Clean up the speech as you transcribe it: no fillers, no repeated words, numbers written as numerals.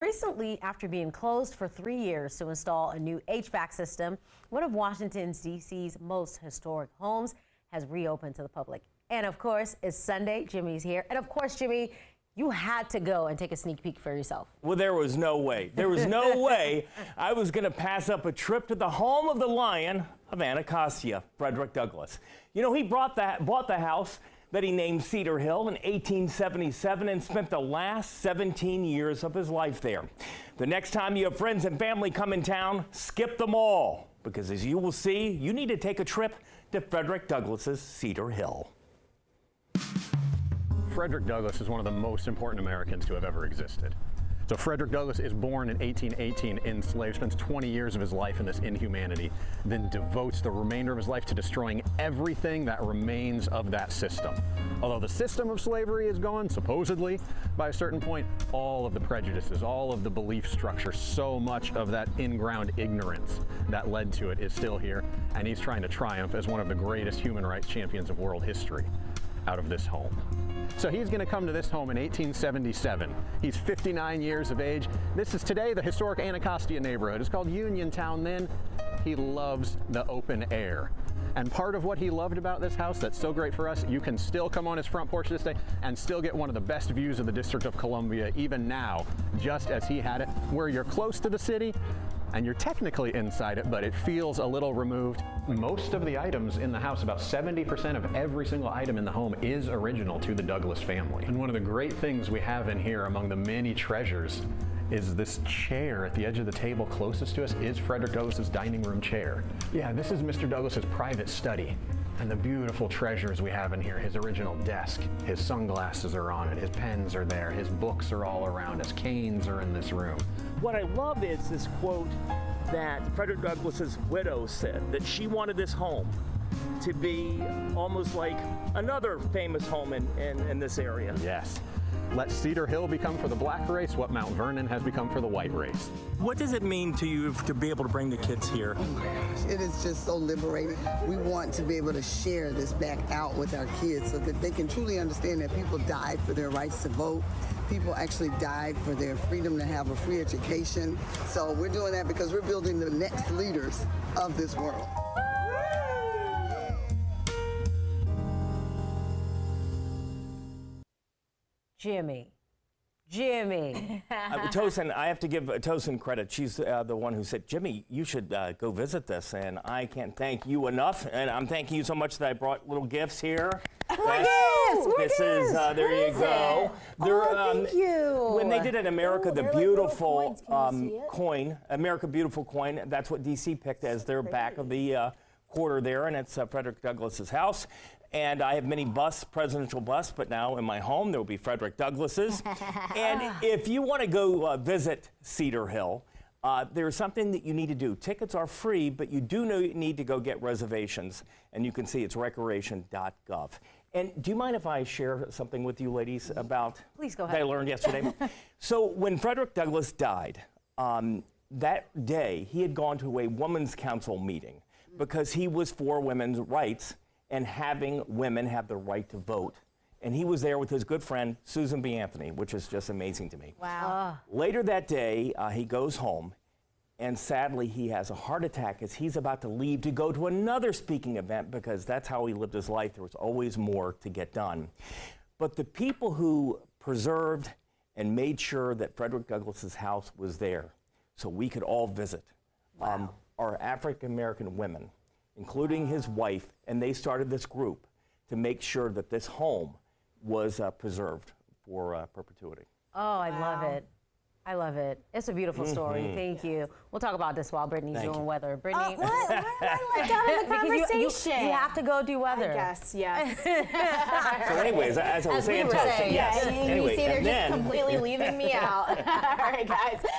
Recently, after being closed for 3 years to install a new HVAC system, one of Washington, D.C.'s most historic homes has reopened to the public. And of course, it's Sunday. Jimmy's here. And of course, Jimmy, you had to go and take a sneak peek for yourself. Well, there was no way. There was no way I was going to pass up a trip to the home of the Lion of Anacostia, Frederick Douglass. You know, he bought the house that he named Cedar Hill in 1877 and spent the last 17 years of his life there. The next time you have friends and family come in town, skip them all, because as you will see, you need to take a trip to Frederick Douglass's Cedar Hill. Frederick Douglass is one of the most important Americans to have ever existed. So Frederick Douglass is born in 1818, enslaved, spends 20 years of his life in this inhumanity, then devotes the remainder of his life to destroying everything that remains of that system. Although the system of slavery is gone, supposedly, by a certain point, all of the prejudices, all of the belief structure, so much of that in-ground ignorance that led to it is still here, and he's trying to triumph as one of the greatest human rights champions of world history out of this home. So he's going to come to this home in 1877. He's 59 years of age. This is today the historic Anacostia neighborhood. It's called Uniontown then. He loves the open air. And part of what he loved about this house that's so great for us, you can still come on his front porch this day and still get one of the best views of the District of Columbia, even now, just as he had it, where you're close to the city and you're technically inside it, but it feels a little removed. Most of the items in the house, about 70% of every single item in the home is original to the Douglass family. And one of the great things we have in here among the many treasures is this chair at the edge of the table closest to us is Frederick Douglass's dining room chair. Yeah, this is Mr. Douglass's private study. And the beautiful treasures we have in here, his original desk, his sunglasses are on it, his pens are there, his books are all around us, canes are in this room. What I love is this quote that Frederick Douglass's widow said, that she wanted this home to be almost like another famous home in this area. Yes. Let Cedar Hill become for the black race what Mount Vernon has become for the white race. What does it mean to you to be able to bring the kids here? It is just so liberating. We want to be able to share this back out with our kids so that they can truly understand that people died for their rights to vote. People actually died for their freedom to have a free education. So we're doing that because we're building the next leaders of this world. Jimmy. Tosin, I have to give Tosin credit. She's the one who said, Jimmy, you should go visit this. And I can't thank you enough. And I'm thanking you so much that I brought little gifts here. This is, there you go. Thank you. When they did an America the Beautiful coin, America Beautiful coin, that's what D.C. picked as their back of the quarter there. And it's Frederick Douglass's house. And I have many presidential busts, but now in my home there will be Frederick Douglass's. And if you want to go visit Cedar Hill, there's something that you need to do. Tickets are free, but you do need to go get reservations. And you can see it's recreation.gov. And do you mind if I share something with you ladies about Please go ahead. that I learned yesterday? So when Frederick Douglass died, that day he had gone to a women's council meeting because he was for women's rights and having women have the right to vote. And he was there with his good friend, Susan B. Anthony, which is just amazing to me. Wow. Later that day, he goes home, and sadly, he has a heart attack as he's about to leave to go to another speaking event because that's how he lived his life. There was always more to get done. But the people who preserved and made sure that Frederick Douglass's house was there so we could all visit are African-American women, including his wife, and they started this group to make sure that this home was preserved for perpetuity. Oh, I love it. I love it. It's a beautiful story. Thank you. We'll talk about this while Brittany's doing weather. Brittany, What? Why am I left out of the conversation? you have to go do weather. I guess, yes. So anyways, as I was saying, we were saying, yes. Yeah, Anyway, you see, they're and just then, completely leaving me out. All right, guys.